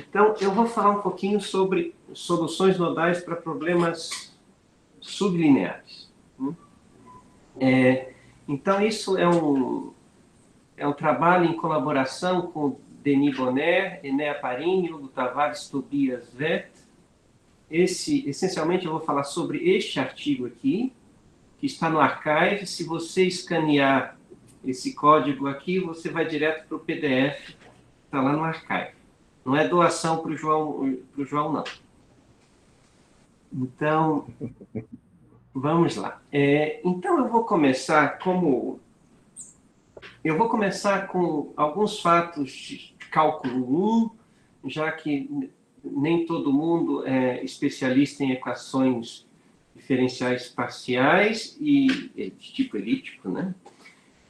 Então, eu vou falar um pouquinho sobre soluções nodais para problemas sublineares. Então, isso é um trabalho em colaboração com Denis Bonner, Enea Parini, Hugo Tavares, Tobias Vett. Essencialmente, eu vou falar sobre este artigo aqui, que está no Archive. Se você escanear esse código aqui, você vai direto para o PDF, que está lá no Archive. Não é doação para o João, não. Então, vamos lá. Então, eu vou começar com alguns fatos de cálculo 1, já que nem todo mundo é especialista em equações diferenciais parciais e de tipo elíptico, né?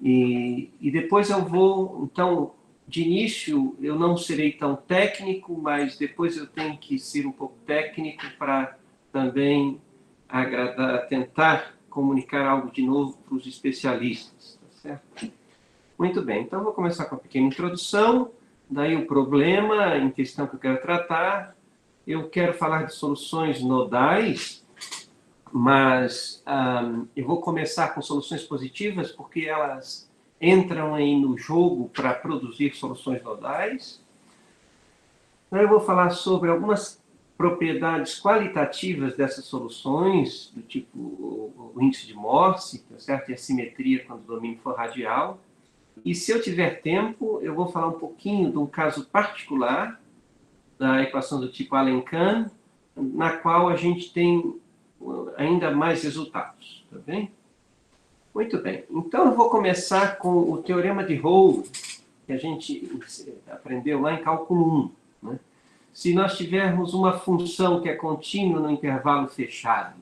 E depois eu vou, então, de início, eu não serei tão técnico, mas depois eu tenho que ser um pouco técnico para também tentar comunicar algo de novo para os especialistas, tá certo? Muito bem, então vou começar com uma pequena introdução, daí o problema em questão que eu quero tratar. Eu quero falar de soluções nodais, mas eu vou começar com soluções positivas, porque elas entram aí no jogo para produzir soluções nodais. Então, eu vou falar sobre algumas propriedades qualitativas dessas soluções, do tipo o índice de Morse, tá certo? E a simetria quando o domínio for radial. E se eu tiver tempo, eu vou falar um pouquinho de um caso particular da equação do tipo Alencamp, na qual a gente tem ainda mais resultados, tá bem? Muito bem. Então, eu vou começar com o teorema de Hall, que a gente aprendeu lá em cálculo 1. Né? Se nós tivermos uma função que é contínua no intervalo fechado,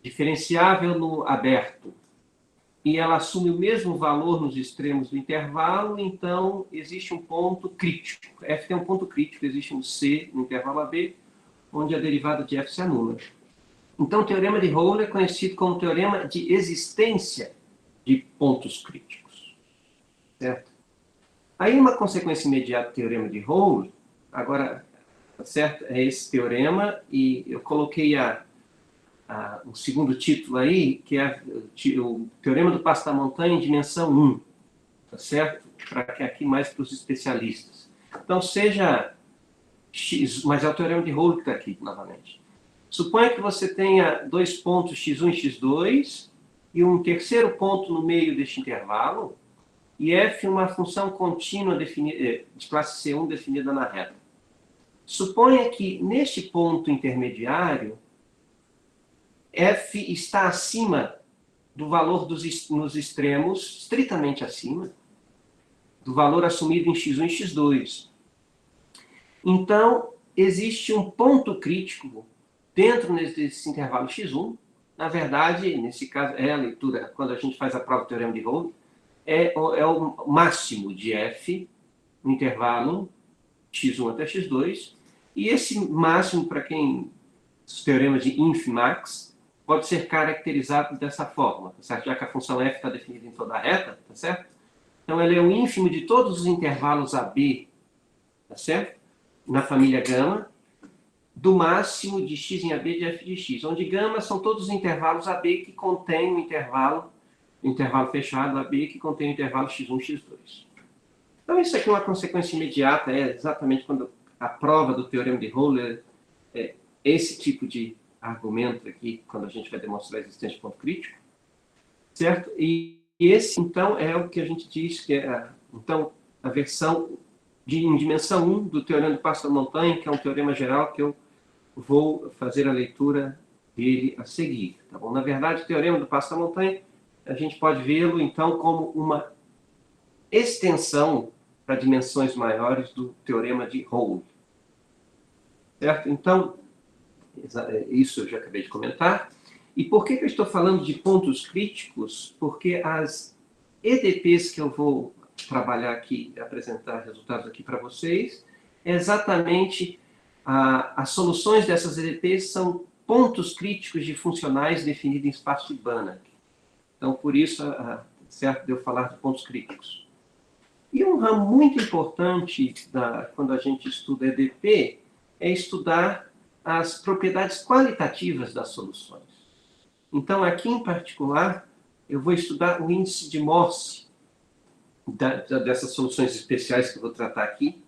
diferenciável no aberto, e ela assume o mesmo valor nos extremos do intervalo, então existe um ponto crítico. F tem um ponto crítico, existe um C no intervalo AB, onde a derivada de F se anula. Então, o teorema de Hall é conhecido como teorema de existência de pontos críticos. Certo? Aí, uma consequência imediata do teorema de Hall, agora, certo, é esse teorema, e eu coloquei o segundo título aí, que é o Teorema do Passo da Montanha em dimensão 1, tá certo? Para que aqui mais para os especialistas. Então, seja X, mas é o Teorema de Hall que está aqui, novamente. Suponha que você tenha dois pontos x1 e x2, e um terceiro ponto no meio deste intervalo, e f uma função contínua de classe C1 definida na reta. Suponha que neste ponto intermediário, f está acima do valor nos extremos, estritamente acima, do valor assumido em x1 e x2. Então, existe um ponto crítico dentro desse intervalo x1. Na verdade, nesse caso, é a leitura, quando a gente faz a prova do teorema de Hall, é o máximo de f no intervalo x1 até x2. E esse máximo, para quem os teoremas de Inf-Max, pode ser caracterizado dessa forma, tá certo? Já que a função f está definida em toda a reta, tá certo? Então, ela é o ínfimo de todos os intervalos AB, tá certo? Na família gama, do máximo de x em AB de f de x, onde gama são todos os intervalos AB que contêm o intervalo fechado AB que contém o intervalo x1 e x2. Então, isso aqui é uma consequência imediata, é exatamente quando a prova do teorema de Hall é esse tipo de argumento aqui, quando a gente vai demonstrar a existência de ponto crítico, certo? E esse, então, é o que a gente diz que é então, a versão em dimensão 1 do teorema do passo da montanha, que é um teorema geral que eu vou fazer a leitura dele a seguir. Tá bom? Na verdade, o teorema do passo da montanha, a gente pode vê-lo, então, como uma extensão para dimensões maiores do teorema de Hall. Certo? Então, isso eu já acabei de comentar. E por que eu estou falando de pontos críticos? Porque as EDPs que eu vou trabalhar aqui, apresentar resultados aqui para vocês, é exatamente as soluções dessas EDPs são pontos críticos de funcionais definidos em espaço de Banach. Então, por isso, certo de eu falar de pontos críticos. E um ramo muito importante quando a gente estuda EDP é estudar as propriedades qualitativas das soluções. Então, aqui em particular, eu vou estudar o índice de Morse dessas soluções especiais que eu vou tratar aqui.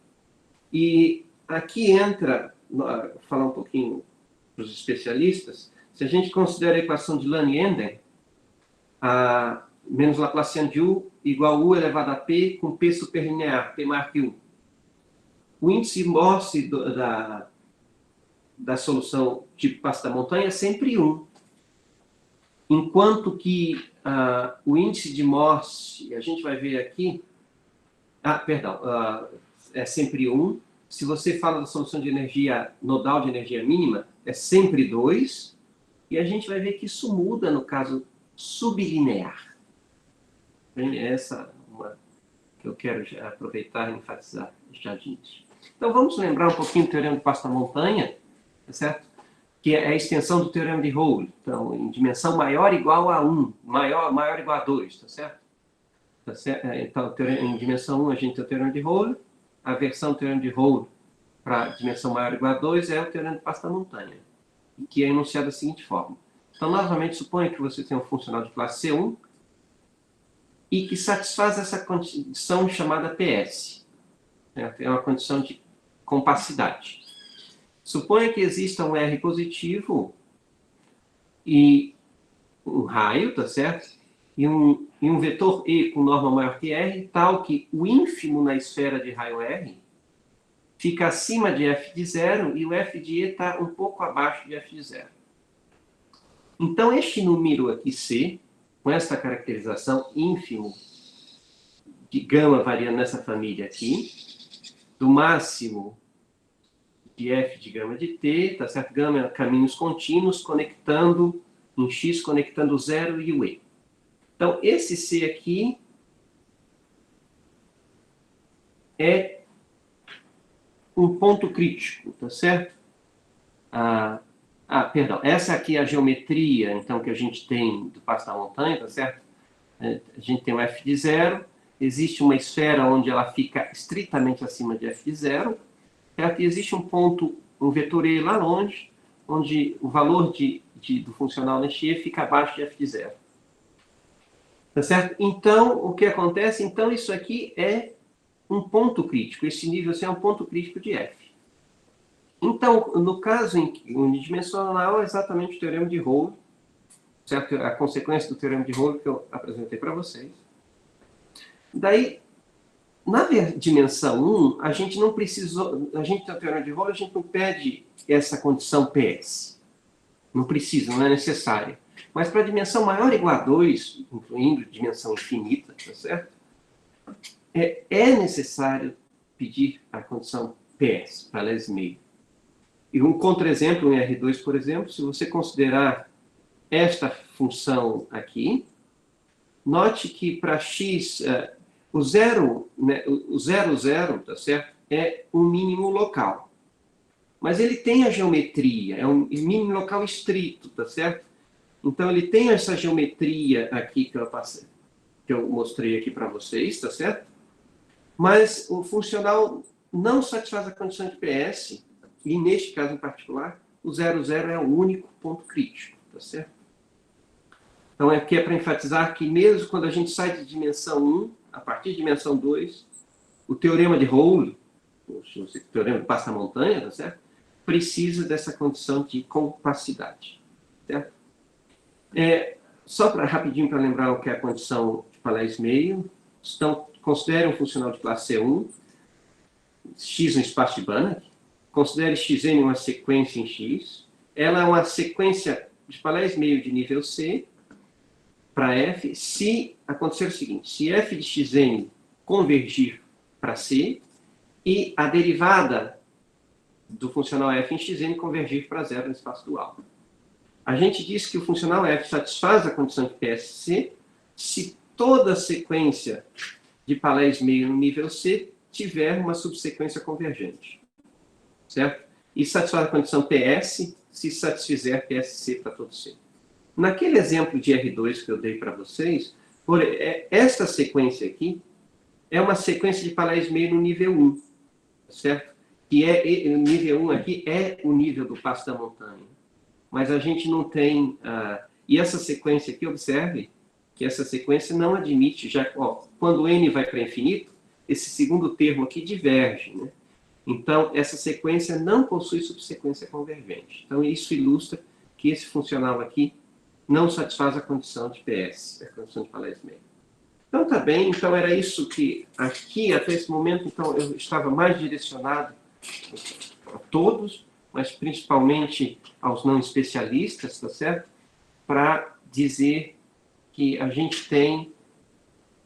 E aqui entra, vou falar um pouquinho para os especialistas, se a gente considera a equação de Lanienden, menos Laplaciano de U igual a U elevado a P com P superlinear, P maior que 1. O índice Morse da solução tipo pasta da montanha é sempre 1. Enquanto que o índice de Morse, a gente vai ver aqui, é sempre 1. Se você fala da solução de energia nodal de energia mínima, é sempre 2. E a gente vai ver que isso muda no caso sublinear. Essa é uma que eu quero aproveitar e enfatizar já de início. Então, vamos lembrar um pouquinho do teorema de pasta-montanha, tá certo? Que é a extensão do teorema de Hole. Então, em dimensão maior igual a 1, maior igual a 2, tá certo? Tá certo? Então, em dimensão 1, a gente tem o teorema de Hole. A versão do teorema de Hole para dimensão maior igual a 2 é o teorema de pasta-montanha, que é enunciado da seguinte forma. Então, novamente, suponha que você tem um funcional de classe C1 e que satisfaz essa condição chamada PS. É uma condição de compacidade. Suponha que exista um R positivo e um raio, tá certo? E um vetor E com norma maior que R, tal que o ínfimo na esfera de raio R fica acima de f de 0 e o f de E está um pouco abaixo de f de 0. Então, este número aqui, C, com essa caracterização ínfimo de gama variando nessa família aqui, do máximo de f de gama de t, tá certo? Gama é caminhos contínuos conectando, em x, conectando o 0 e o e. Então, esse C aqui é um ponto crítico, tá certo? Perdão, essa aqui é a geometria, então, que a gente tem do passo da montanha, tá certo? A gente tem o f de 0, existe uma esfera onde ela fica estritamente acima de f de 0, certo? E existe um ponto, um vetor E lá longe, onde o valor do funcional neste E fica abaixo de f de 0. Tá certo? Então, o que acontece? Então, isso aqui é um ponto crítico. Esse nível assim, é um ponto crítico de f. Então, no caso unidimensional, é exatamente o teorema de Hole, certo? A consequência do teorema de Hole que eu apresentei para vocês. Daí, na dimensão 1, a gente não precisou, a gente tem o teorema de Hole, a gente não pede essa condição PS. Não precisa, não é necessária. Mas para a dimensão maior ou igual a 2, incluindo dimensão infinita, tá certo? É necessário pedir a condição PS, para Less meio. E um contra-exemplo em R2, por exemplo, se você considerar esta função aqui, note que para x, o 0, né, o 0, 0, tá certo? É um mínimo local. Mas ele tem a geometria, é um mínimo local estrito, tá certo? Então, ele tem essa geometria aqui que eu mostrei aqui para vocês, tá certo? Mas o funcional não satisfaz a condição de PS, e neste caso em particular, o 0, 0 é o único ponto crítico, tá certo? Então, aqui é para enfatizar que mesmo quando a gente sai de dimensão 1, a partir de dimensão 2, o teorema de Hole, o teorema de passa-montanha, tá certo? Precisa dessa condição de compacidade, certo? Só rapidinho para lembrar o que é a condição de Palais meio. Então, considere um funcional de classe C1, x um espaço de Banach, considere xn uma sequência em x, ela é uma sequência de Palais meio de nível C para f, se acontecer o seguinte, se f de xn convergir para C e a derivada do funcional f em xn convergir para zero no espaço dual. A gente diz que o funcional f satisfaz a condição de PSC se toda sequência de Palais meio no nível C tiver uma subsequência convergente. Certo? E satisfaz a condição PS se satisfizer PSC para todo C. Naquele exemplo de R2 que eu dei para vocês, esta sequência aqui é uma sequência de Palais meio no nível 1, certo? Que o nível 1 aqui é o nível do passo da montanha. Mas a gente não tem... e essa sequência aqui, observe que essa sequência não admite, já quando n vai para infinito, esse segundo termo aqui diverge, né? Então, essa sequência não possui subsequência convergente. Então, isso ilustra que esse funcional aqui não satisfaz a condição de PS, a condição de Palais meio. Então, tá bem. Então, era isso que aqui, até esse momento, então, eu estava mais direcionado a todos, mas principalmente aos não especialistas, tá certo? Para dizer que a gente tem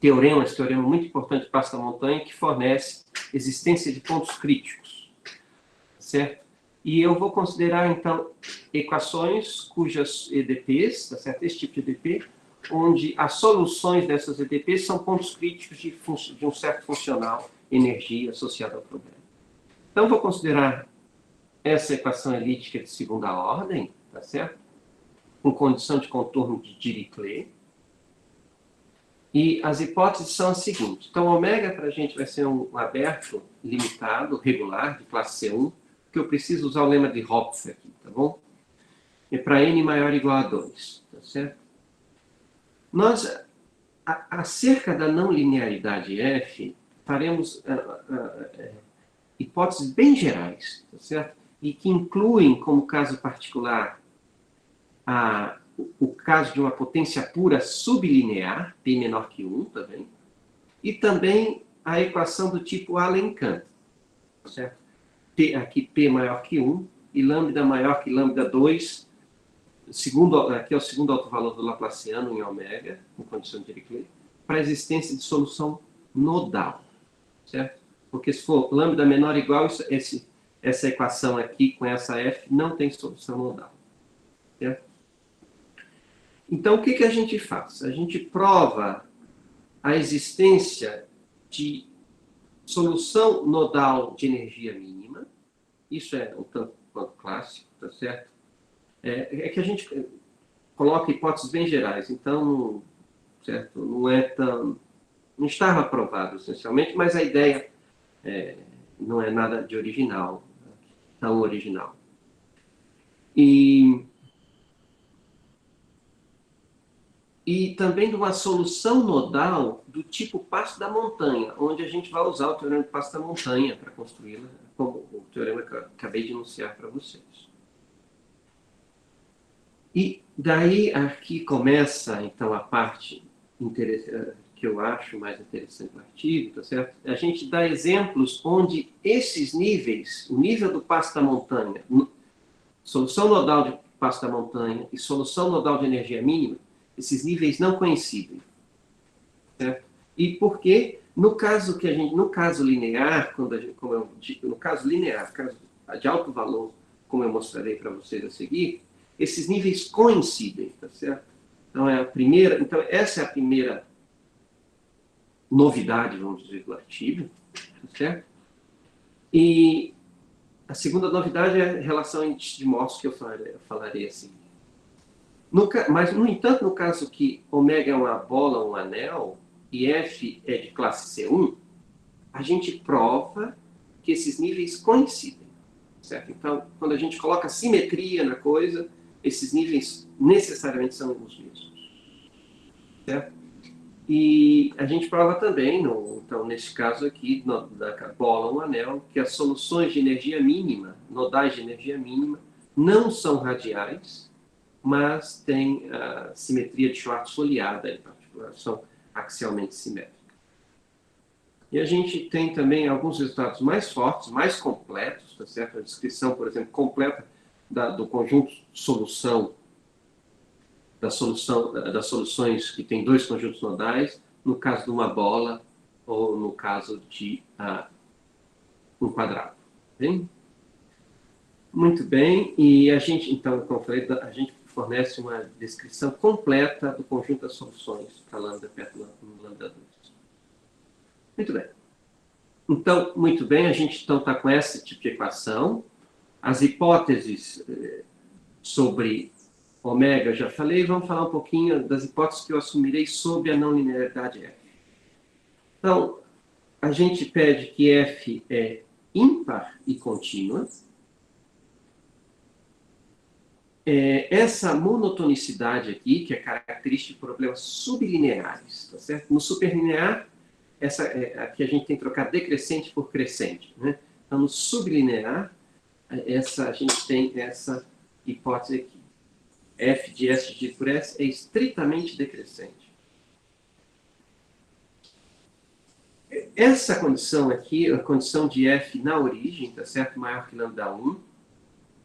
esse teorema muito importante de passo da montanha, que fornece existência de pontos críticos, certo? E eu vou considerar, então, equações cujas EDPs, tá certo? Esse tipo de EDP, onde as soluções dessas EDPs são pontos críticos de um certo funcional, energia associada ao problema. Então, vou considerar essa equação elíptica de segunda ordem, tá certo? Com condição de contorno de Dirichlet. E as hipóteses são as seguintes. Então, ômega para a gente vai ser um aberto, limitado, regular, de classe C1, que eu preciso usar o lema de Hopf aqui, tá bom? É para n maior ou igual a 2, tá certo? Nós, acerca da não linearidade F, faremos hipóteses bem gerais, tá certo? E que incluem, como caso particular, o caso de uma potência pura sublinear, P menor que 1, tá vendo? E também a equação do tipo Allen-Kant, certo? Aqui P maior que 1 e lambda maior que lambda 2, aqui é o segundo autovalor do Laplaciano em ômega, com condição de Dirichlet, para a existência de solução nodal, certo? Porque se for lambda menor ou igual, essa equação aqui com essa F não tem solução nodal, certo? Então, o que a gente faz? A gente prova a existência de solução nodal de energia mínima. Isso é um tanto quanto clássico, tá certo? É que a gente coloca hipóteses bem gerais. Então, certo? Não estava provado, essencialmente, mas a ideia não é nada de original, tão original. E também de uma solução nodal do tipo passo da montanha, onde a gente vai usar o teorema de passo da montanha para construí-la, como o teorema que eu acabei de enunciar para vocês. E daí aqui começa, então, a parte que eu acho mais interessante do artigo, tá certo? A gente dá exemplos onde esses níveis, o nível do passo da montanha, solução nodal de passo da montanha e solução nodal de energia mínima, esses níveis não coincidem, certo? E por quê? No caso linear, no caso linear, caso de alto valor, como eu mostrarei para vocês a seguir, esses níveis coincidem, tá certo? Então essa é a primeira novidade, vamos dizer, do artigo, tá certo? E a segunda novidade é a relação índice de Morse, que eu falarei assim. Mas, no entanto, no caso que ômega é uma bola, um anel, e F é de classe C1, a gente prova que esses níveis coincidem, certo? Então, quando a gente coloca simetria na coisa, esses níveis necessariamente são os mesmos, certo? E a gente prova também, então, nesse caso aqui, da bola, um anel, que as soluções de energia mínima, nodais de energia mínima, não são radiais, mas tem a simetria de Schwarz foliada, em particular, são axialmente simétricas. E a gente tem também alguns resultados mais fortes, mais completos, tá certo? A descrição, por exemplo, completa do conjunto solução, das soluções que tem dois conjuntos nodais, no caso de uma bola ou no caso de um quadrado. Bem? Muito bem, e a gente, então, como eu falei, a gente fornece uma descrição completa do conjunto das soluções para lambda perto do lambda 2. Muito bem. Então, muito bem, a gente está com esse tipo de equação. As hipóteses sobre ômega, já falei, vamos falar um pouquinho das hipóteses que eu assumirei sobre a não linearidade F. Então, a gente pede que F é ímpar e contínua. Essa monotonicidade aqui, que é característica de problemas sublineares, tá certo? No superlinear, aqui a gente tem que trocar decrescente por crescente, né? Então, no sublinear, a gente tem essa hipótese aqui. F de S dividido por S é estritamente decrescente. Essa condição aqui, a condição de F na origem, tá certo? Maior que λ1.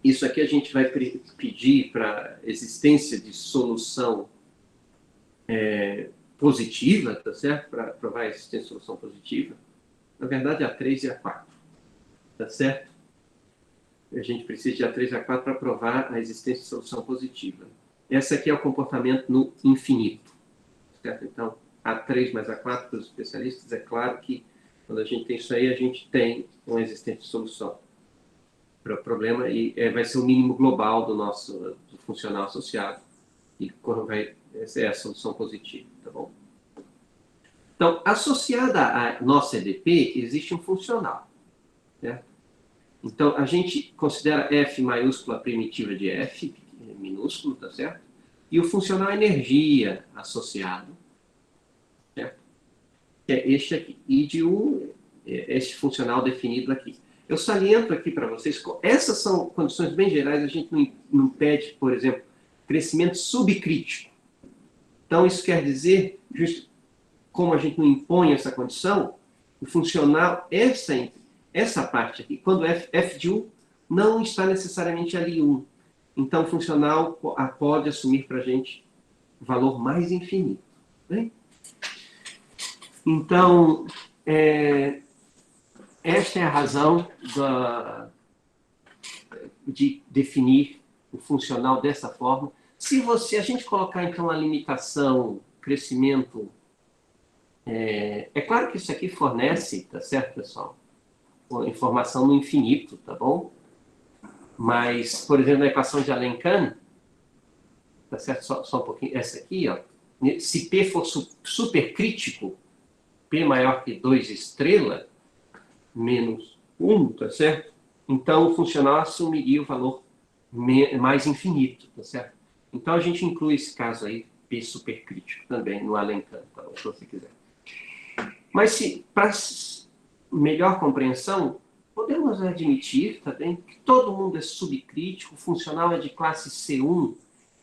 Isso aqui a gente vai pedir para existência de solução positiva, tá certo? Para provar a existência de solução positiva. Na verdade, a 3 e a 4, tá certo? A gente precisa de A3 e A4 para provar a existência de solução positiva. Esse aqui é o comportamento no infinito, certo? Então, A3 mais A4 para os especialistas, é claro que quando a gente tem isso aí, a gente tem uma existência de solução para o problema e vai ser o mínimo global do funcional associado. E essa é a solução positiva, tá bom? Então, associada à nossa EDP, existe um funcional, certo? Então, a gente considera F maiúscula primitiva de F, minúsculo, tá certo? E o funcional energia associado, certo? Que é este aqui. I de 1, este funcional definido aqui. Eu saliento aqui para vocês, essas são condições bem gerais, a gente não pede, por exemplo, crescimento subcrítico. Então, isso quer dizer, justo como a gente não impõe essa condição, o funcional, essa parte aqui, quando F de 1 não está necessariamente ali 1. Então, o funcional pode assumir para a gente valor mais infinito. Bem? Então, esta é a razão de definir o funcional dessa forma. Se a gente colocar, então, a limitação crescimento, é claro que isso aqui fornece, tá certo, pessoal? Informação no infinito, tá bom? Mas, por exemplo, na equação de Alenkhan, tá certo? Só um pouquinho, essa aqui, ó. Se P for supercrítico, P maior que 2 estrela, menos 1, tá certo? Então, o funcional assumiria o valor mais infinito, tá certo? Então, a gente inclui esse caso aí, P supercrítico, também, no Alenkhan, tá bom? Se você quiser. Mas, para melhor compreensão, podemos admitir também que todo mundo é subcrítico, o funcional é de classe C1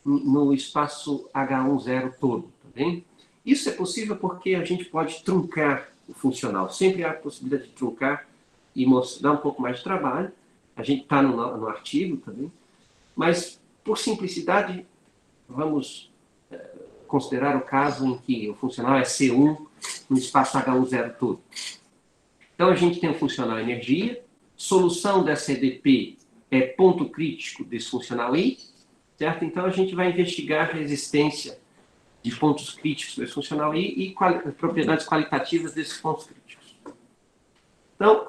no espaço H10 todo, tá bem? Isso é possível porque a gente pode truncar o funcional. Sempre há a possibilidade de truncar e dar um pouco mais de trabalho. A gente está no artigo também. Mas, por simplicidade, vamos considerar o caso em que o funcional é C1 no espaço H10 todo. Então, a gente tem o funcional energia, solução dessa EDP é ponto crítico desse funcional I, certo? Então, a gente vai investigar a resistência de pontos críticos desse funcional I e propriedades qualitativas desses pontos críticos. Então,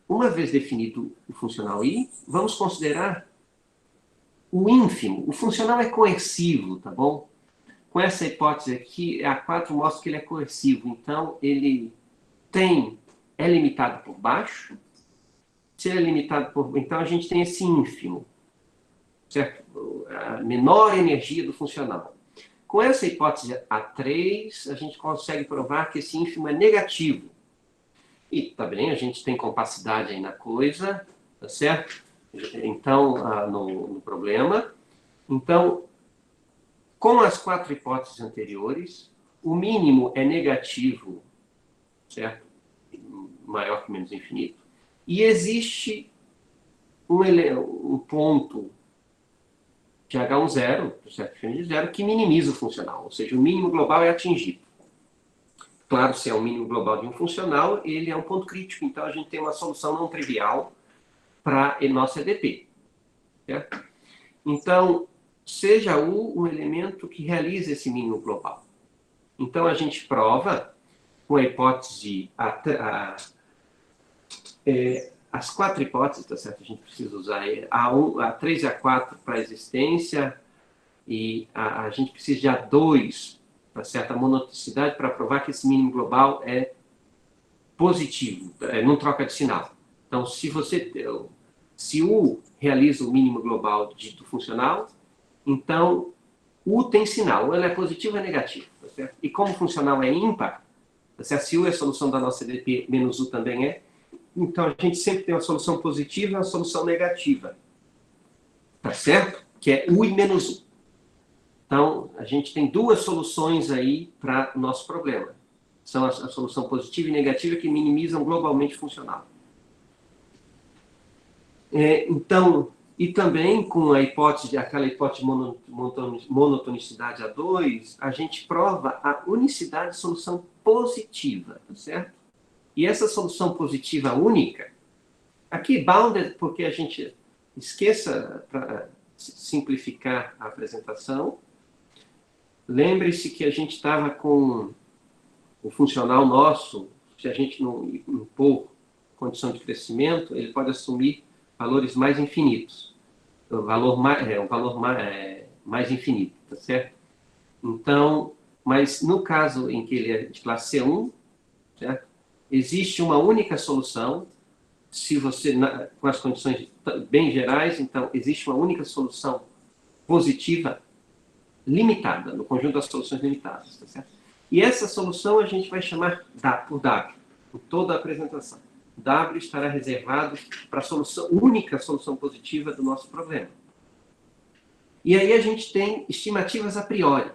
uma vez definido o funcional I, vamos considerar o ínfimo. O funcional é coercivo, tá bom? Com essa hipótese aqui, a 4 mostra que ele é coercivo. Então, ele é limitado por baixo. Se ele é limitado por... Então, a gente tem esse ínfimo, certo? A menor energia do funcional. Com essa hipótese A3, a gente consegue provar que esse ínfimo é negativo. E, tá bem, a gente tem compacidade aí na coisa, tá certo? Então, no problema. Então, com as 4 hipóteses anteriores, o mínimo é negativo, certo? Maior que menos infinito. E existe um ponto de H10, certo? De zero, que minimiza o funcional, ou seja, o mínimo global é atingido. Claro, se é o mínimo global de um funcional, ele é um ponto crítico, então a gente tem uma solução não trivial para o nosso EDP. Certo? Então, seja U um elemento que realiza esse mínimo global. Então, a gente prova com a hipótese, as 4 hipóteses, tá certo? A gente precisa usar A3 e A4 para a existência, e a gente precisa de A2 para certa monotonicidade para provar que esse mínimo global é positivo, não troca de sinal. Então, se U realiza o mínimo global dito funcional, então U tem sinal, ou ela é positiva ou é negativa. Tá certo? E como funcional é ímpar, tá certo? Se U é a solução da nossa EDP, menos U também é, então a gente sempre tem uma solução positiva e uma solução negativa. Tá certo? Que é U e menos U. Então, a gente tem duas soluções aí para o nosso problema. São a solução positiva e negativa que minimizam globalmente funcional. Então, e também com a hipótese, aquela hipótese de monotonicidade A2, a gente prova a unicidade de solução positiva, tá certo? E essa solução positiva única, aqui bounded, porque a gente esqueça para simplificar a apresentação, lembre-se que a gente estava com o funcional nosso, se a gente não impor condição de crescimento, ele pode assumir valores mais infinitos. O valor mais infinito, tá certo? Então, mas no caso em que ele é de classe C1, certo? Existe uma única solução, se você, com as condições bem gerais, então existe uma única solução positiva limitada, no conjunto das soluções limitadas, tá certo? E essa solução a gente vai chamar por W, por toda a apresentação. W estará reservado para a única solução positiva do nosso problema. E aí a gente tem estimativas a priori.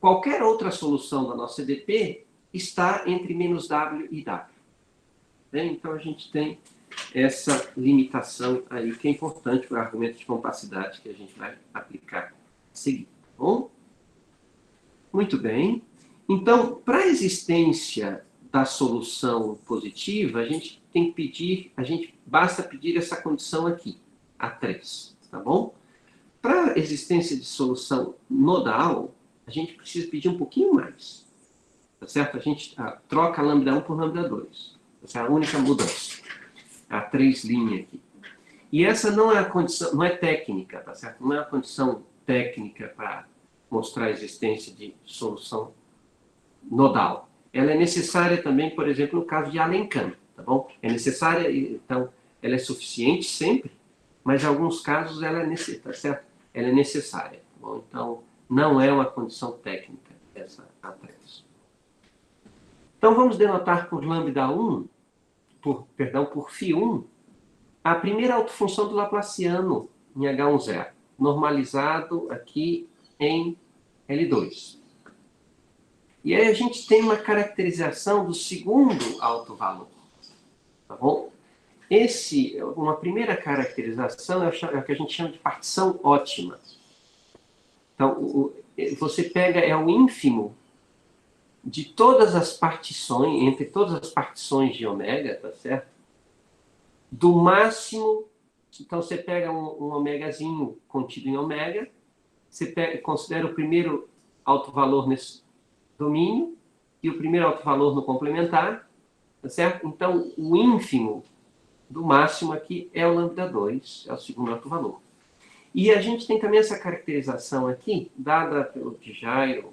Qualquer outra solução da nossa EDP está entre menos W e W. Então a gente tem essa limitação aí, que é importante para o argumento de compacidade que a gente vai aplicar a seguir. Tá bom? Muito bem. Então, para a existência da solução positiva, a gente tem que pedir, basta pedir essa condição aqui, A3, tá bom? Para a existência de solução nodal, a gente precisa pedir um pouquinho mais, tá certo? A gente troca lambda 1 por lambda 2, essa é a única mudança, a 3 linha aqui. E essa não é a condição, não é técnica, tá certo? Não é a condição técnica para mostrar a existência de solução nodal. Ela é necessária também, por exemplo, no caso de Alencamp, tá bom? É necessária, então, ela é suficiente sempre, mas em alguns casos ela é necessária, tá certo? Ela é necessária, tá bom? Então, não é uma condição técnica essa A3. Então, vamos denotar por lambda 1, por φ1, a primeira autofunção do Laplaciano em H10, normalizado aqui em L2. E aí a gente tem uma caracterização do segundo autovalor, tá bom? Uma primeira caracterização é o que a gente chama de partição ótima. Então, você pega, o ínfimo de todas as partições, entre todas as partições de ômega, tá certo? Do máximo, então você pega um ômegazinho contido em ômega, você considera o primeiro autovalor nesse domínio e o primeiro autovalor no complementar, tá certo? Então, o ínfimo do máximo aqui é o lambda 2, é o segundo autovalor. E a gente tem também essa caracterização aqui, dada pelo de Jairo.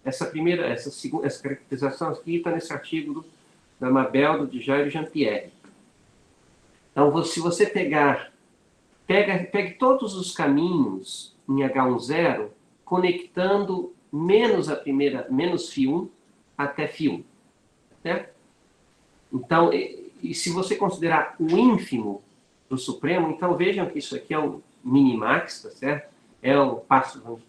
Essa caracterização aqui está nesse artigo da Mabel, do de Jairo e Jean-Pierre. Então, se você pegue todos os caminhos em H10, conectando menos φ1 até φ1. Certo? Então, e se você considerar o ínfimo do Supremo, então vejam que isso aqui é um minimax, tá certo? É um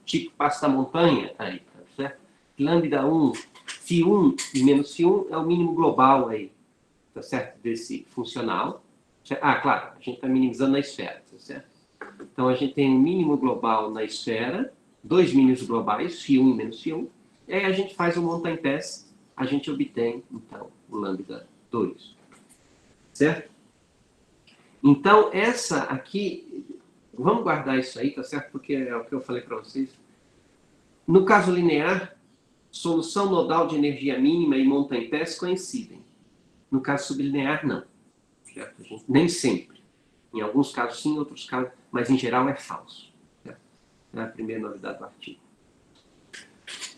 tipo passo da montanha aí, tá certo? Lambda 1, φ1 e menos φ1 é o mínimo global aí, tá certo? Desse funcional. Claro, a gente está minimizando na esfera, tá certo? Então, a gente tem um mínimo global na esfera, dois mínimos globais, φ1 e menos φ1, e aí a gente faz o monta-em-pés, a gente obtém, então, o lambda 2. Certo? Então, essa aqui, vamos guardar isso aí, tá certo? Porque é o que eu falei para vocês. No caso linear, solução nodal de energia mínima e monta-em-pés coincidem. No caso sublinear, não. Certo? Nem sempre. Em alguns casos sim, em outros casos, mas em geral é falso. Certo? É a primeira novidade do artigo.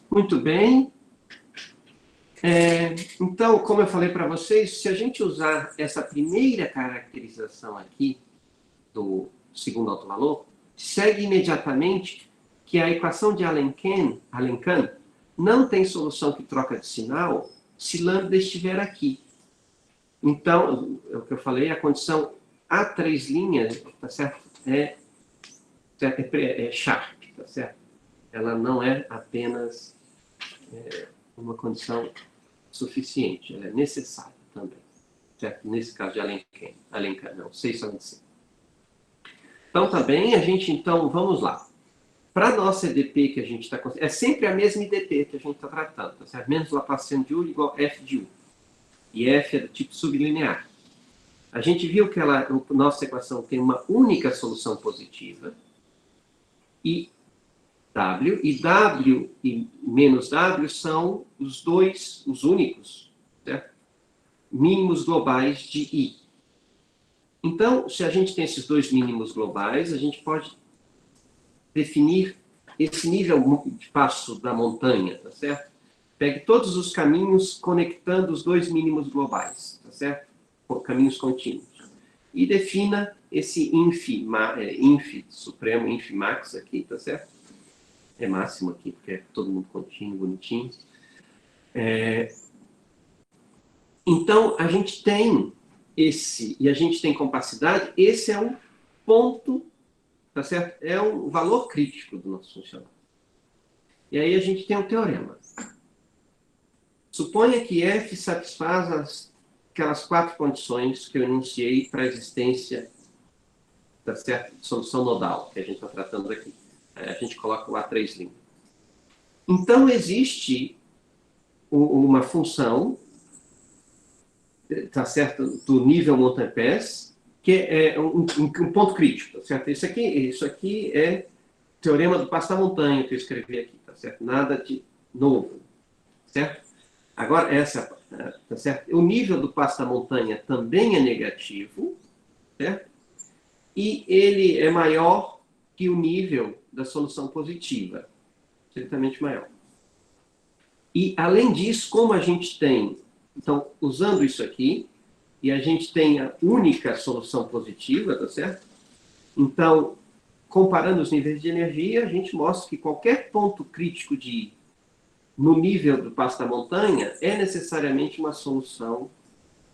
Muito bem. Então, como eu falei para vocês, se a gente usar essa primeira caracterização aqui do segundo autovalor, segue imediatamente que a equação de Alenkhan não tem solução que troca de sinal se lambda estiver aqui. Então, é o que eu falei, a condição a três linhas, tá certo? É Sharp, tá certo? Ela não é apenas uma condição suficiente, ela é necessária também, certo? Nesse caso de Alenkhan não, 605. Então, tá bem, então, vamos lá. Para a nossa EDP que a gente está... É sempre a mesma EDP que a gente está tratando, tá certo? Menos Laplaciano de U igual a F de U. E F é do tipo sublinear. A gente viu que a nossa equação tem uma única solução positiva, e W e menos W são os únicos, certo? Mínimos globais de I. Então, se a gente tem esses dois mínimos globais, a gente pode definir esse nível de passo da montanha, tá certo? Pegue todos os caminhos conectando os dois mínimos globais, tá certo? Caminhos contínuos. E defina esse inf supremo, inf max aqui, tá certo? É máximo aqui, porque é todo mundo contínuo, bonitinho. Então, a gente tem e a gente tem compacidade, esse é um ponto, tá certo? É um valor crítico do nosso funcional. E aí a gente tem um teorema. Suponha que F satisfaz aquelas quatro condições que eu enunciei para a existência, tá certo? De solução nodal, que a gente está tratando aqui. Aí a gente coloca o A3'. Então, existe uma função, tá certo, do nível Montampès, que é um ponto crítico, tá certo? Isso aqui é o teorema do passo da montanha que eu escrevi aqui, tá certo? Nada de novo, certo? Agora, tá certo? O nível do passo da montanha também é negativo, certo? E ele é maior que o nível da solução positiva, certamente maior. E, além disso, como a gente tem, então, usando isso aqui, e a gente tem a única solução positiva, tá certo? Então, comparando os níveis de energia, a gente mostra que qualquer ponto crítico no nível do passo da montanha é necessariamente uma solução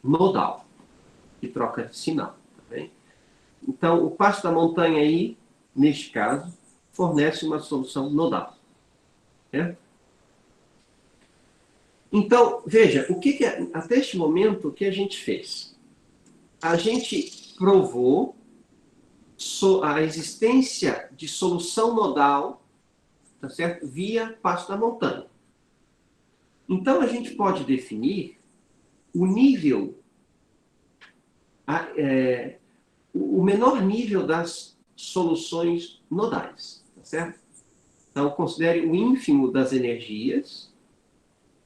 nodal, que troca de sinal. Tá bem? Então, o passo da montanha aí, neste caso, fornece uma solução nodal. Certo? Então, veja, até este momento, o que a gente fez? A gente provou a existência de solução nodal, tá certo? Via passo da montanha. Então, a gente pode definir o nível, o menor nível das soluções nodais, tá certo? Então, considere o ínfimo das energias,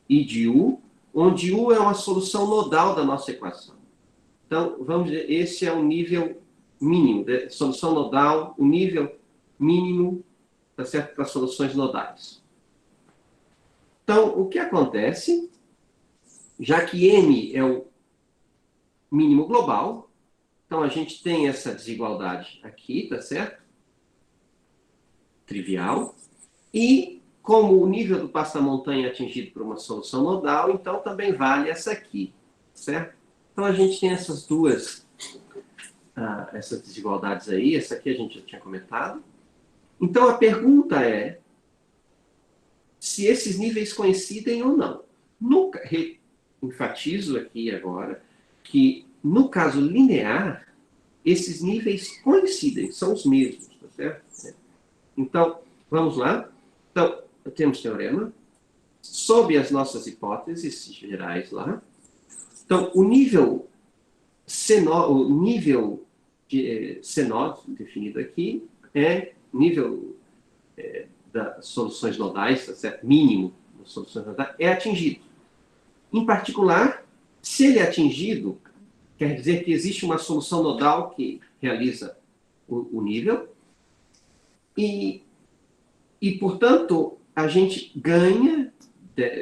I de U, onde U é uma solução nodal da nossa equação. Então, vamos dizer, esse é o nível mínimo, de solução nodal, o nível mínimo, tá certo, para soluções nodais. Então, o que acontece, já que M é o mínimo global, então a gente tem essa desigualdade aqui, tá certo? Trivial. E como o nível do passo da montanha é atingido por uma solução nodal, então também vale essa aqui, certo? Então a gente tem essas essas desigualdades aí, essa aqui a gente já tinha comentado. Então a pergunta é se esses níveis coincidem ou não. Enfatizo aqui agora que no caso linear, esses níveis coincidem, são os mesmos, tá certo? Então, vamos lá. Então, temos teorema, sob as nossas hipóteses gerais lá. Então, o nível de C0 definido aqui é nível das soluções nodais, tá certo? Mínimo das soluções nodais, é atingido. Em particular, se ele é atingido, quer dizer que existe uma solução nodal que realiza o nível, e, portanto, a gente ganha,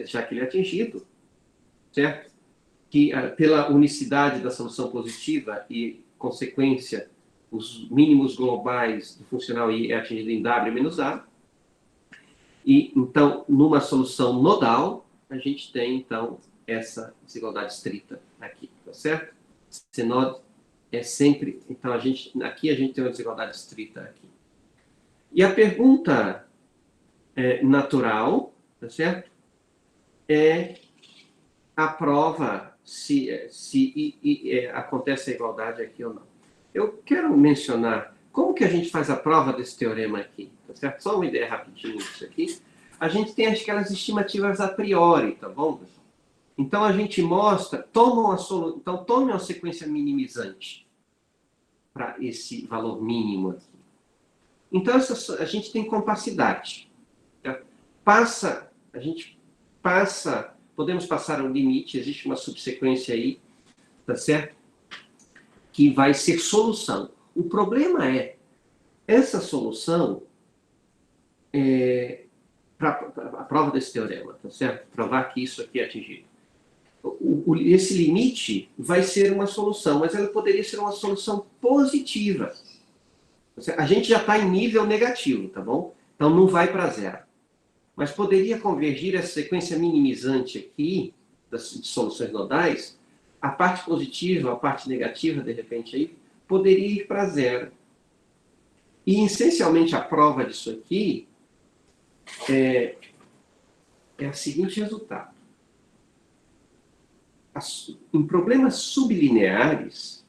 já que ele é atingido, certo? Que pela unicidade da solução positiva e consequência, os mínimos globais do funcional I é atingido em W menos A. E, então, numa solução nodal, a gente tem, então, essa desigualdade estrita aqui, tá certo? Senode é sempre... Então, aqui a gente tem uma desigualdade estrita aqui. E a pergunta natural, tá certo? É a prova se acontece a igualdade aqui ou não. Eu quero mencionar como que a gente faz a prova desse teorema aqui, tá certo? Só uma ideia rapidinho disso aqui. A gente tem aquelas estimativas a priori, tá bom, pessoal? Então, a gente mostra, então, tome uma sequência minimizante para esse valor mínimo aqui. Então, a gente tem compacidade. Tá? A gente passa, podemos passar ao limite, existe uma subsequência aí, tá certo? Que vai ser solução. O problema é, essa solução, para a prova desse teorema, tá certo? Provar que isso aqui é atingido. Esse limite vai ser uma solução, mas ela poderia ser uma solução positiva. A gente já está em nível negativo, tá bom? Então não vai para zero. Mas poderia convergir essa sequência minimizante aqui, das soluções nodais, a parte positiva, a parte negativa, de repente, aí, poderia ir para zero. E, essencialmente, a prova disso aqui é o seguinte resultado. Em problemas sublineares,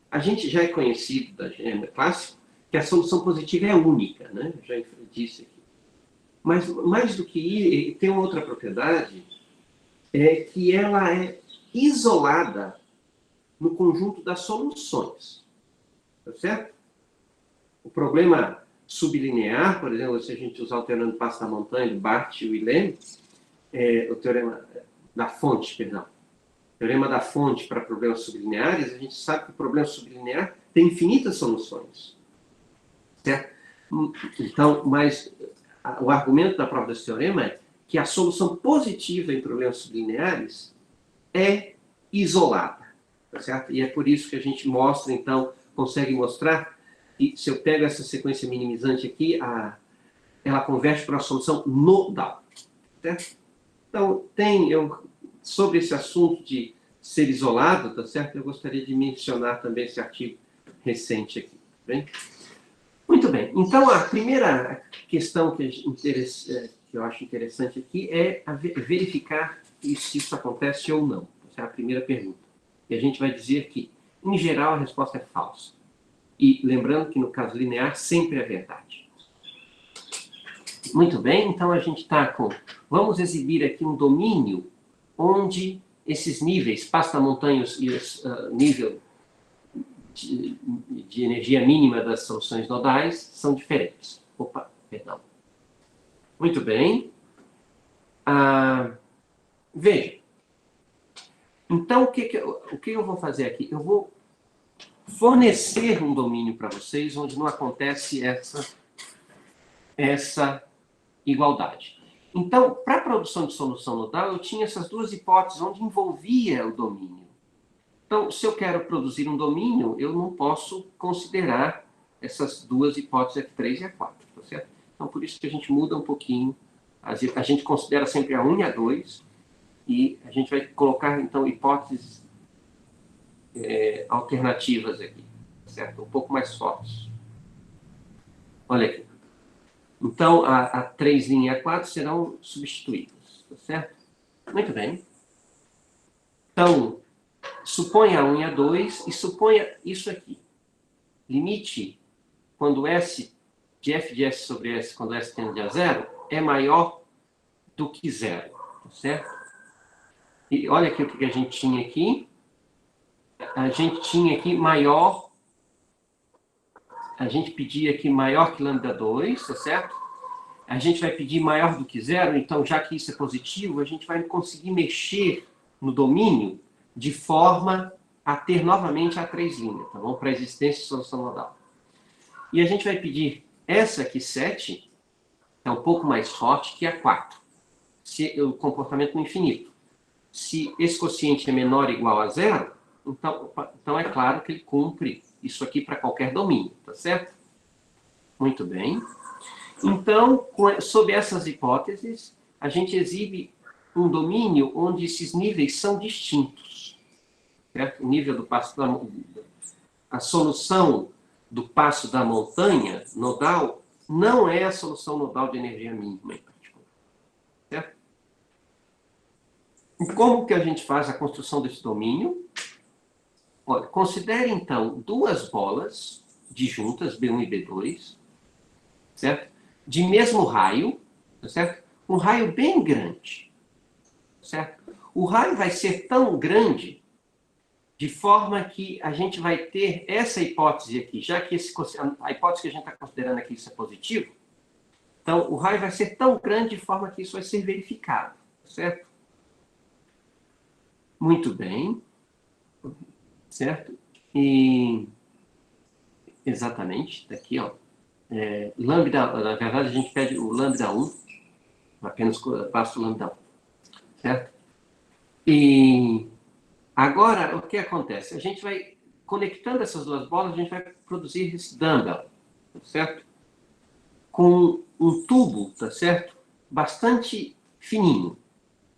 a gente já é conhecido da gêometria clássica que a solução positiva é única, né? Já disse aqui. Mas, mais do que isso, tem uma outra propriedade, que ela é isolada no conjunto das soluções. Tá certo? O problema sublinear, por exemplo, se a gente usar o teorema do passo da montanha, do Barth e Willem, o teorema da fonte, perdão. O teorema da fonte para problemas sublineares, a gente sabe que o problema sublinear tem infinitas soluções. Certo? Então, mas o argumento da prova desse teorema é que a solução positiva em problemas sublineares é isolada. Tá certo? E é por isso que a gente mostra, então, consegue mostrar que se eu pego essa sequência minimizante aqui, ela converte para uma solução nodal. Certo? Então, sobre esse assunto de ser isolado, tá certo? Eu gostaria de mencionar também esse artigo recente aqui. Tá bem? Muito bem. Então, a primeira questão que eu acho interessante aqui é verificar se isso acontece ou não. Essa é a primeira pergunta. E a gente vai dizer que, em geral, a resposta é falsa. E lembrando que, no caso linear, sempre é verdade. Muito bem, então a gente está com... Vamos exibir aqui um domínio onde esses níveis, passo da montanha e nível de energia mínima das soluções nodais, são diferentes. Opa, perdão. Muito bem. Veja. Então, o que eu vou fazer aqui? Eu vou fornecer um domínio para vocês onde não acontece essa igualdade. Então, para a produção de solução nodal, eu tinha essas duas hipóteses onde envolvia o domínio. Então, se eu quero produzir um domínio, eu não posso considerar essas duas hipóteses F3 e F4, tá certo? Então, por isso que a gente muda um pouquinho. A gente considera sempre a 1 e a 2, e a gente vai colocar, então, hipóteses alternativas aqui, certo? Um pouco mais fortes. Olha aqui. Então, a 3' e a 4 serão substituídas, tá certo? Muito bem. Então, suponha a 1 e a 2 e suponha isso aqui. Limite, quando S de f de S sobre S, quando S tende a zero, é maior do que zero, tá certo? E olha aqui o que a gente tinha aqui. A gente tinha aqui maior... A gente pedia aqui maior que lambda 2, tá certo? A gente vai pedir maior do que zero, então, já que isso é positivo, a gente vai conseguir mexer no domínio de forma a ter novamente a 3', tá bom? Para a existência de solução nodal. E a gente vai pedir essa aqui, 7, é um pouco mais forte que a 4, o comportamento no infinito. se esse quociente é menor ou igual a zero, então é claro que ele cumpre isso aqui para qualquer domínio, tá certo? Muito bem. Então, sob essas hipóteses, a gente exibe um domínio onde esses níveis são distintos. Certo? O nível do passo a solução do passo da montanha nodal não é a solução nodal de energia mínima, em particular. Certo? E como que a gente faz a construção desse domínio? Olha, considere, então, duas bolas disjuntas, B1 e B2, certo? De mesmo raio, tá certo? Um raio bem grande, certo? O raio vai ser tão grande de forma que a gente vai ter essa hipótese aqui, já que a hipótese que a gente está considerando aqui isso é positivo, então o raio vai ser tão grande de forma que isso vai ser verificado, certo? Muito bem, certo? E exatamente, está aqui, ó. Lambda, na verdade a gente pede o lambda 1, apenas passo o lambda 1, certo? E agora, o que acontece? A gente vai, conectando essas duas bolas, a gente vai produzir esse dumbbell, tá certo? Com um tubo, tá certo? Bastante fininho,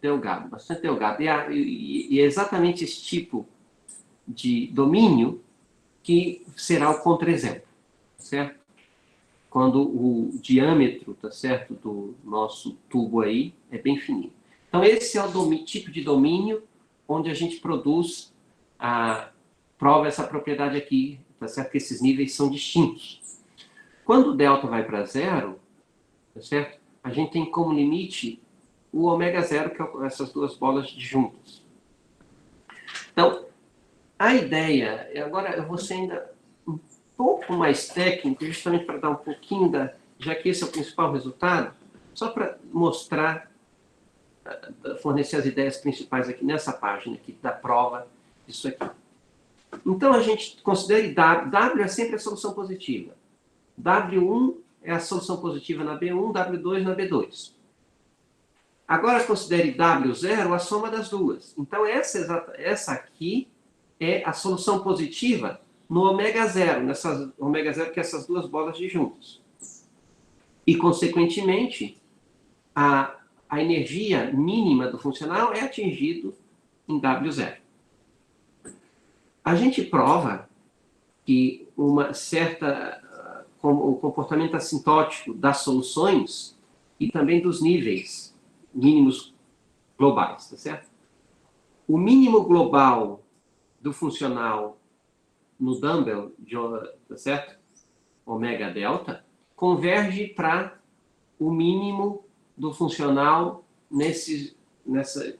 delgado, bastante delgado. E é exatamente esse tipo de domínio que será o contra-exemplo, certo? Quando o diâmetro, tá certo, do nosso tubo aí é bem fininho. Então, esse é o tipo de domínio onde a gente produz, prova essa propriedade aqui, tá certo? Que esses níveis são distintos. Quando o delta vai para zero, tá certo? A gente tem como limite o ômega zero, que é essas duas bolas juntas. Então, a ideia, agora eu vou ser ainda um pouco mais técnico, justamente para dar um pouquinho já que esse é o principal resultado, só para mostrar, fornecer as ideias principais aqui nessa página aqui da prova disso aqui. Então, a gente considere W é sempre a solução positiva. W1 é a solução positiva na B1, W2 na B2. Agora, considere W0 a soma das duas. Então, essa aqui é a solução positiva no ômega zero, nessas ômega zero, que é essas duas bolas disjuntas. E, consequentemente, a energia mínima do funcional é atingido em W0. A gente prova que o comportamento assintótico das soluções e também dos níveis mínimos globais, tá certo? O mínimo global do funcional no dumbbell, tá certo? Ômega delta, converge para o mínimo do funcional nessa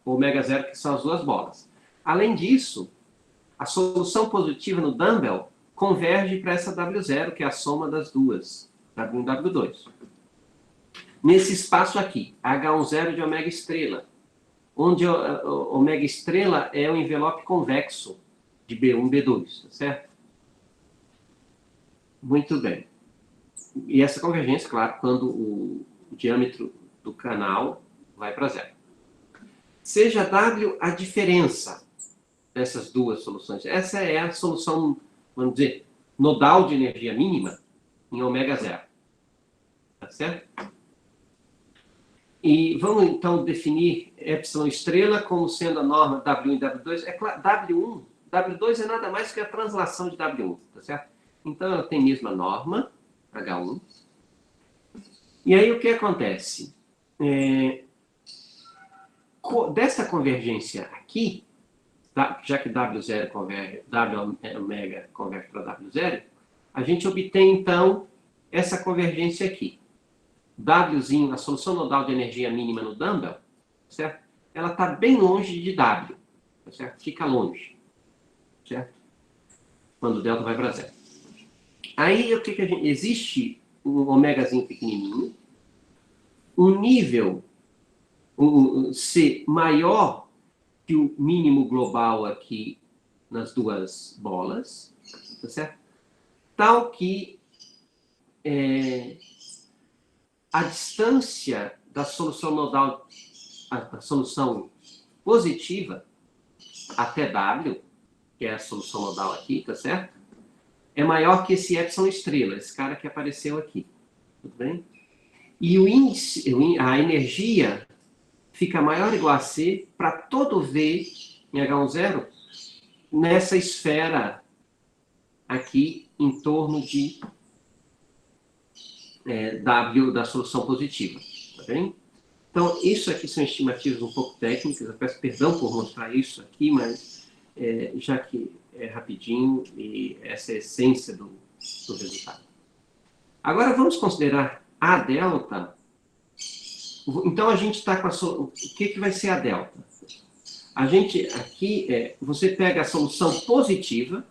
ômega zero, que são as duas bolas. Além disso, a solução positiva no dumbbell converge para essa W0, que é a soma das duas, W1 e W2. Nesse espaço aqui, H10 de ômega estrela, onde o ômega estrela é o envelope convexo de B1 e B2, tá certo? Muito bem. E essa convergência, claro, quando o diâmetro do canal vai para zero. Seja W a diferença dessas duas soluções. Essa é a solução, vamos dizer, nodal de energia mínima em ômega zero. Tá certo? E vamos, então, definir epsilon estrela como sendo a norma W1 e W2. É claro, W2 é nada mais que a translação de W1, tá certo? Então, ela tem a mesma norma, H1. E aí, o que acontece? Dessa convergência aqui, já que W0 converge, W ômega converge para W0, a gente obtém, então, essa convergência aqui. Wzinho, a solução nodal de energia mínima no dumbbell, certo? Ela está bem longe de W, certo? Fica longe, certo? Quando o delta vai para zero. Aí, o que a gente... Existe um ômegazinho pequenininho, um nível C maior que o mínimo global aqui nas duas bolas, tá certo? Tal que a distância da solução nodal, a solução positiva até W, que é a solução nodal aqui, tá certo? É maior que esse epsilon estrela, esse cara que apareceu aqui. Tudo bem? E o índice, a energia fica maior ou igual a C para todo V em H10 nessa esfera aqui em torno de W da solução positiva. Tá bem? Então, isso aqui são estimativas um pouco técnicas, eu peço perdão por mostrar isso aqui, mas já que é rapidinho e essa é a essência do resultado. Agora, vamos considerar a delta. Então, a gente está com o que vai ser a delta? A gente, aqui, você pega a solução positiva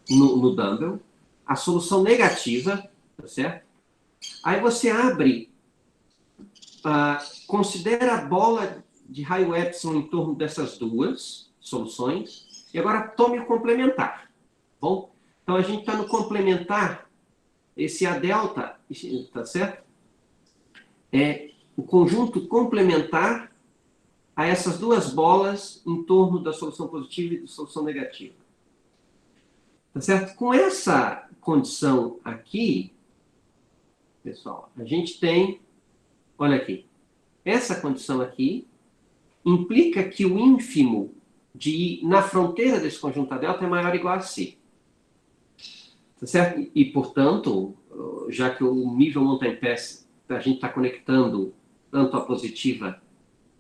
no dumbbell, a solução negativa, tá certo? Aí você abre, considera a bola de raio epsilon em torno dessas duas soluções, e agora tome o complementar. Bom? Então, a gente está no complementar, esse A delta, tá certo? É o conjunto complementar a essas duas bolas em torno da solução positiva e da solução negativa. Tá certo? Com essa condição aqui, pessoal, a gente tem, olha aqui, essa condição aqui implica que o ínfimo de I na fronteira desse conjunto A delta é maior ou igual a C. Tá certo? E, portanto, já que o nível montanha-pé, a gente está conectando tanto a positiva,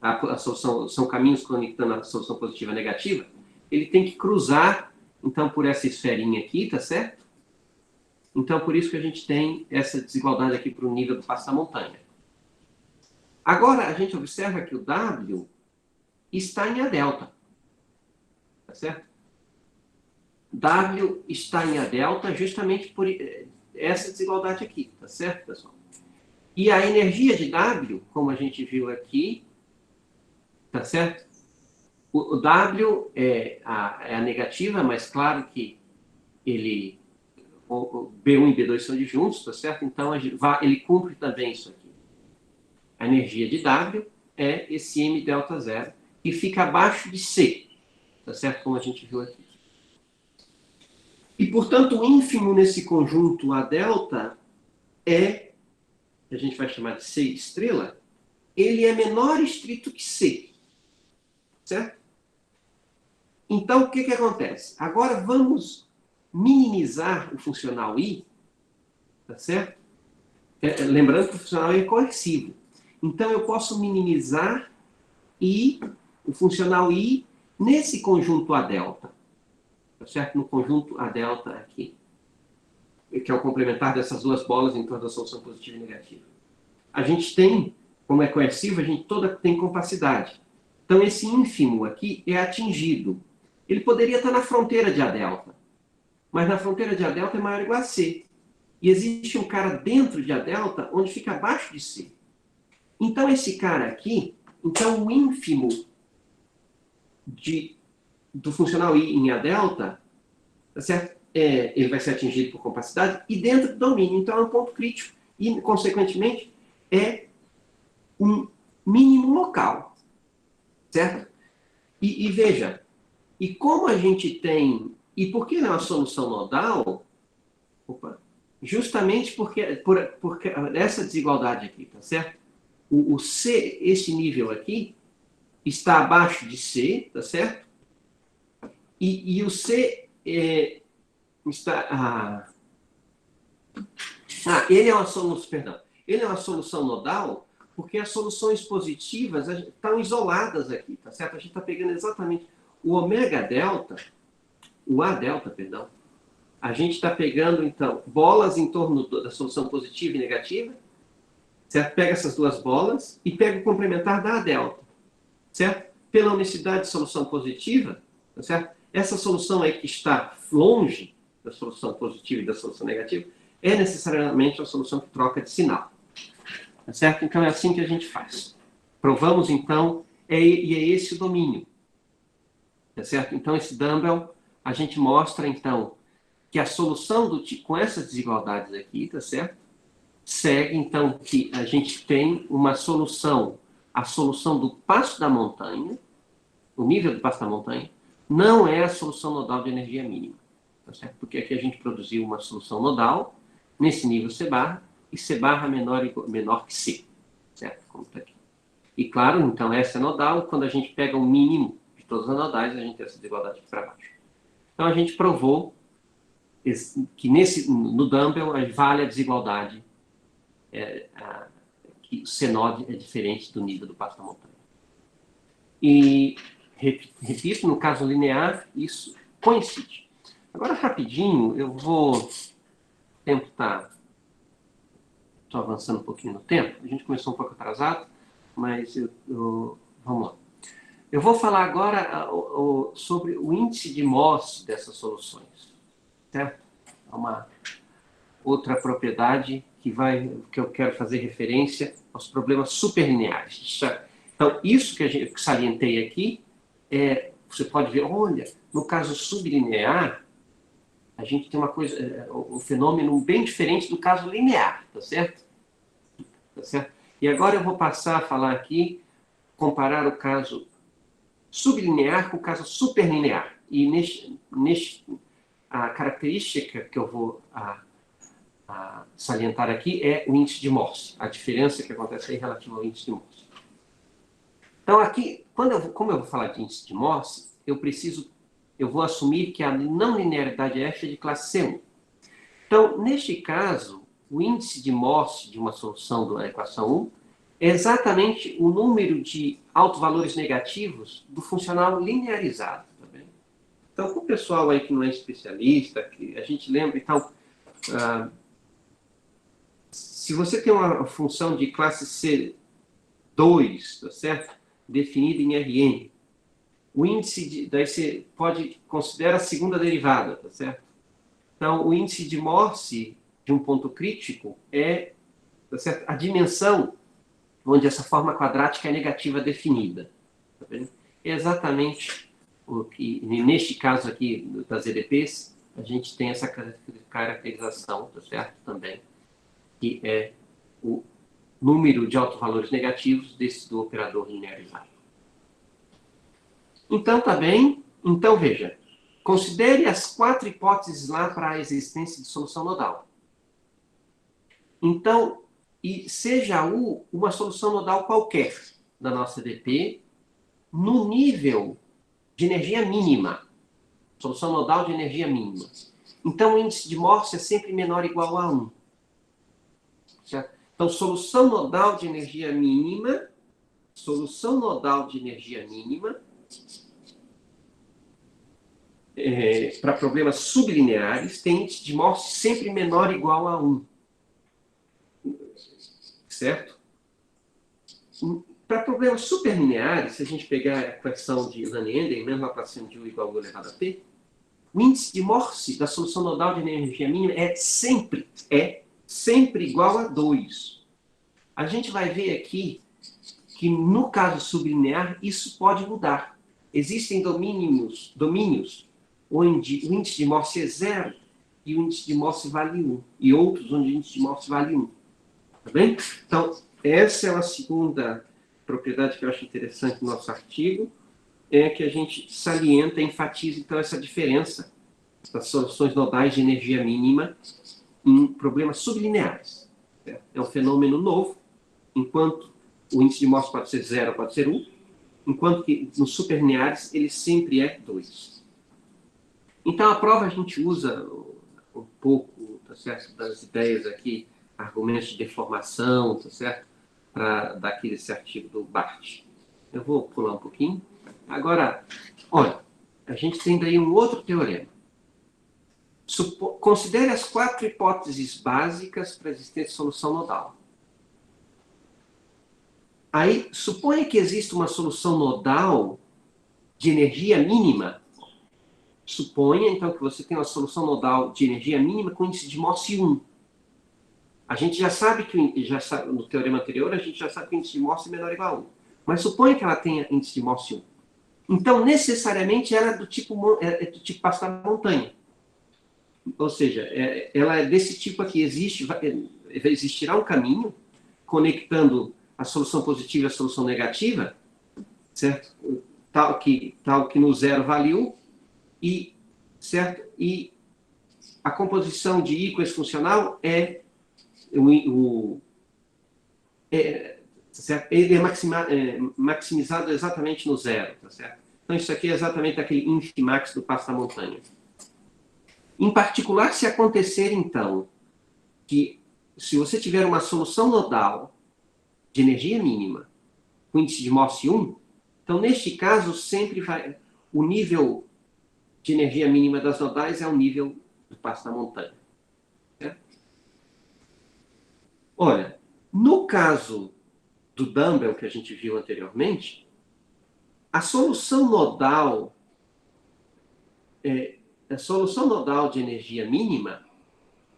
a solução, são caminhos conectando a solução positiva e a negativa, ele tem que cruzar, então, por essa esferinha aqui, tá certo? Então, por isso que a gente tem essa desigualdade aqui para o nível do passo da montanha. Agora, a gente observa que o W está em A delta, tá certo? W está em A delta justamente por essa desigualdade aqui, tá certo, pessoal? E a energia de W, como a gente viu aqui, tá certo? O W é a negativa, mas claro que o B1 e B2 são disjuntos, tá certo? Então, ele cumpre também isso aqui. A energia de W é esse M delta zero, que fica abaixo de C, tá certo? Como a gente viu aqui. E, portanto, o ínfimo nesse conjunto A delta a gente vai chamar de C estrela, ele é menor estrito que C, certo? Então, o que acontece? Agora vamos minimizar o funcional I, tá certo? Lembrando que o funcional I é coercivo. Então, eu posso minimizar o funcional I nesse conjunto A delta, tá certo? No conjunto A delta aqui, que é o complementar dessas duas bolas em torno da solução positiva e negativa. A gente tem, como é coercivo, a gente toda tem compacidade. Então, esse ínfimo aqui é atingido. Ele poderia estar na fronteira de A delta, mas na fronteira de A delta é maior ou igual a C. E existe um cara dentro de A delta onde fica abaixo de C. Então, esse cara aqui, então o ínfimo do funcional I em A delta, tá certo? Ele vai ser atingido por compacidade e dentro do domínio. Então, é um ponto crítico e, consequentemente, é um mínimo local, certo? E veja, e como a gente tem... E por que não a solução nodal? Justamente porque essa desigualdade aqui, tá certo? O C, esse nível aqui, está abaixo de C, tá certo? E o C está... ele é uma solução, perdão. Ele é uma solução nodal porque as soluções positivas estão isoladas aqui, tá certo? A gente está pegando exatamente o ômega delta, o A delta, perdão. A gente está pegando, então, bolas em torno da solução positiva e negativa, certo? Pega essas duas bolas e pega o complementar da A delta, certo? Pela unicidade de solução positiva, tá certo? Essa solução aí que está longe da solução positiva e da solução negativa é necessariamente a solução que troca de sinal. Tá certo? Então, é assim que a gente faz. Provamos, então, e é esse o domínio. Tá certo? Então, esse dumbbell, a gente mostra, então, que a solução com essas desigualdades aqui, tá certo? Segue, então, que a gente tem uma solução a solução do passo da montanha, o nível do passo da montanha, não é a solução nodal de energia mínima. Tá certo? Porque aqui a gente produziu uma solução nodal nesse nível C barra, e C barra menor que C. Certo? Como está aqui. E claro, então essa é nodal, quando a gente pega o mínimo de todas as nodais, a gente tem essa desigualdade aqui para baixo. Então a gente provou que no dumbbell vale a desigualdade, que o C-node é diferente do nível do passo da montanha. E, repito, no caso linear, isso coincide. Agora, rapidinho, eu vou tentar... Estou avançando um pouquinho no tempo. A gente começou um pouco atrasado, mas vamos lá. Eu vou falar agora sobre o índice de Mohs dessas soluções. Certo? É uma outra propriedade que eu quero fazer referência aos problemas superlineares. Então, isso que eu salientei aqui, você pode ver, olha, no caso sublinear, a gente tem uma coisa, um fenômeno bem diferente do caso linear, tá certo? Tá certo? E agora eu vou passar a falar aqui, comparar o caso sublinear com o caso superlinear. E a característica que eu vou salientar aqui é o índice de Morse, a diferença que acontece aí relativa ao índice de Morse. Então aqui, como eu vou falar de índice de Morse, eu vou assumir que a não linearidade F é de classe C1. Então, neste caso, o índice de Morse de uma solução da equação 1 é exatamente o número de autovalores negativos do funcional linearizado. Tá bem? Então, para o pessoal aí que não é especialista, que a gente lembra, então, se você tem uma função de classe C2, tá certo? Definida em Rn, o índice daí você pode considerar a segunda derivada, tá certo? Então, o índice de Morse de um ponto crítico é, tá certo? A dimensão onde essa forma quadrática é negativa definida. Tá vendo? É exatamente o que, neste caso aqui das EDPs, a gente tem essa caracterização, tá certo? Também, que é o número de autovalores negativos do operador linearizado. Então, tá bem? Então, veja. Considere as 4 hipóteses lá para a existência de solução nodal. Então, e seja U uma solução nodal qualquer da nossa EDP no nível de energia mínima. Solução nodal de energia mínima. Então, o índice de Morse é sempre menor ou igual a 1. Certo? Então, solução nodal de energia mínima, para problemas sublineares, tem índice de Morse sempre menor ou igual a 1. Certo? Para problemas superlineares, se a gente pegar a equação de Lane-Enden, mesmo a equação de U igual a U elevado a P, o índice de Morse da solução nodal de energia mínima é sempre igual a 2. A gente vai ver aqui que, no caso sublinear, isso pode mudar. Existem domínios onde o índice de Morse é 0 e o índice de Morse vale 1. E outros onde o índice de Morse vale 1. Tá bem? Então, essa é a segunda propriedade que eu acho interessante no nosso artigo, é que a gente salienta, enfatiza, então, essa diferença das soluções nodais de energia mínima em problemas sublineares. Certo? É um fenômeno novo, enquanto o índice de Morse pode ser 0, pode ser 1, enquanto que nos superlineares ele sempre é 2. Então, a prova a gente usa um pouco, tá certo, das ideias aqui, argumentos de deformação, tá certo, para dar aqui esse artigo do Barth. Eu vou pular um pouquinho. Agora, olha, a gente tem daí um outro teorema. Considere as 4 hipóteses básicas para a existência de solução nodal. Aí, suponha que exista uma solução nodal de energia mínima. Suponha, então, que você tem uma solução nodal de energia mínima com índice de Morse 1. A gente já sabe no teorema anterior, a gente já sabe que o índice de Morse é menor ou igual a 1. Mas suponha que ela tenha índice de Morse 1. Então, necessariamente, ela é do tipo passo da montanha. Ou seja, ela é desse tipo aqui. Existirá um caminho conectando a solução positiva e a solução negativa, certo? Tal que no zero vale 1, certo? E a composição de I com esse funcional certo? Ele é maximizado exatamente no zero, tá certo? Então, isso aqui é exatamente aquele infimax do passo da montanha. Em particular, se acontecer, então, que se você tiver uma solução nodal de energia mínima com índice de Morse 1, então, neste caso, sempre vai... O nível de energia mínima das nodais é o nível do passo da montanha. Certo? Olha, no caso do dumbbell que a gente viu anteriormente, a solução nodal de energia mínima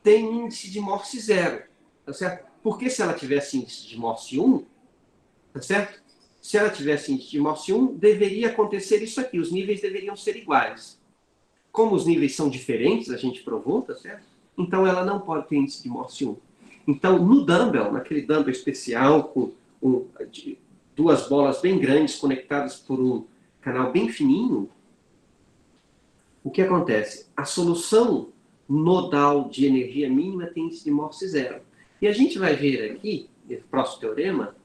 tem índice de Morse 0, tá certo? Porque se ela tivesse índice de Morse 1, tá certo? Se ela tivesse índice de Morse 1, deveria acontecer isso aqui, os níveis deveriam ser iguais. Como os níveis são diferentes, a gente provou, tá certo? Então ela não pode ter índice de Morse 1. Então, no dumbbell, naquele dumbbell especial, com duas bolas bem grandes conectadas por um canal bem fininho, o que acontece? A solução nodal de energia mínima tem índice de Morse 0. E a gente vai ver aqui, no próximo teorema,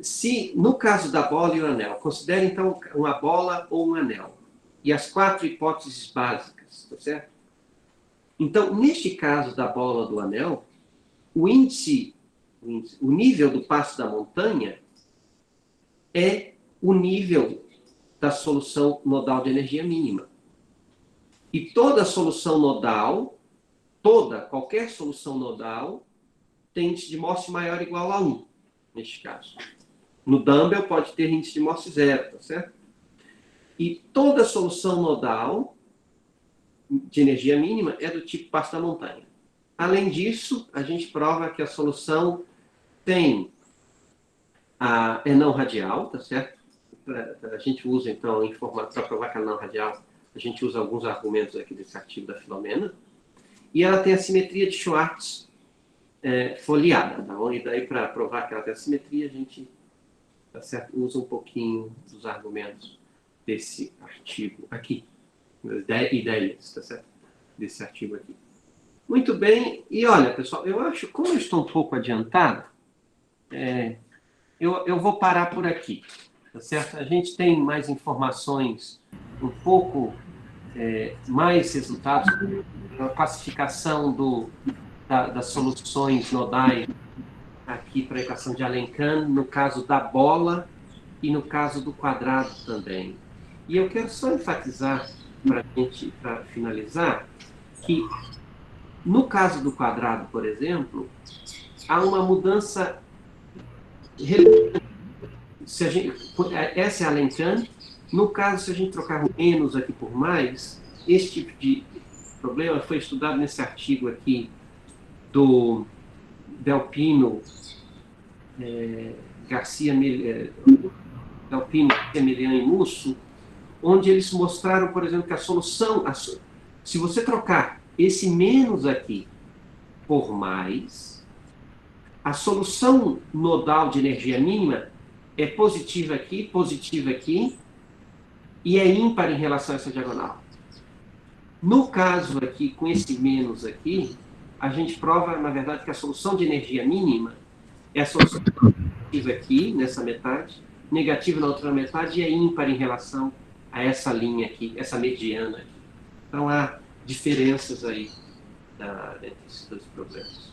se, no caso da bola e o anel, considere então uma bola ou um anel, e as 4 hipóteses básicas, tá certo? Então, neste caso da bola ou do anel, o nível do passo da montanha é o nível da solução nodal de energia mínima. E toda solução nodal, qualquer solução nodal, tem índice de Morse maior ou igual a 1, neste caso. No dumbbell pode ter índice de Morse 0, tá certo? E toda solução nodal de energia mínima é do tipo passo da montanha. Além disso, a gente prova que a solução é não radial, tá certo? A gente usa, então, para provar que é não radial, a gente usa alguns argumentos aqui desse artigo da Filomena. E ela tem a simetria de Schwartz foliada, tá bom? E daí, para provar que ela tem a simetria, a gente, tá certo, usa um pouquinho dos argumentos desse artigo aqui. Ideias, tá certo? Desse artigo aqui. Muito bem. E olha, pessoal, eu acho, como eu estou um pouco adiantado, eu vou parar por aqui, tá certo? A gente tem mais informações, um pouco mais resultados, a classificação das soluções nodais aqui para a equação de Alencamp, no caso da bola e no caso do quadrado também. E eu quero só enfatizar para finalizar, que no caso do quadrado, por exemplo, há uma mudança relevante. Essa é a Alencamp. No caso, se a gente trocar o menos aqui por mais, esse tipo de problema foi estudado nesse artigo aqui do Delpino Garcia Melian e Musso, onde eles mostraram, por exemplo, que a solução, se você trocar esse menos aqui por mais, a solução nodal de energia mínima é positiva aqui e é ímpar em relação a essa diagonal. No caso aqui, com esse menos aqui, a gente prova, na verdade, que a solução de energia mínima é a solução positiva aqui, nessa metade, negativa na outra metade, e é ímpar em relação a essa linha aqui, essa mediana aqui. Então, há diferenças aí entre esses dois problemas.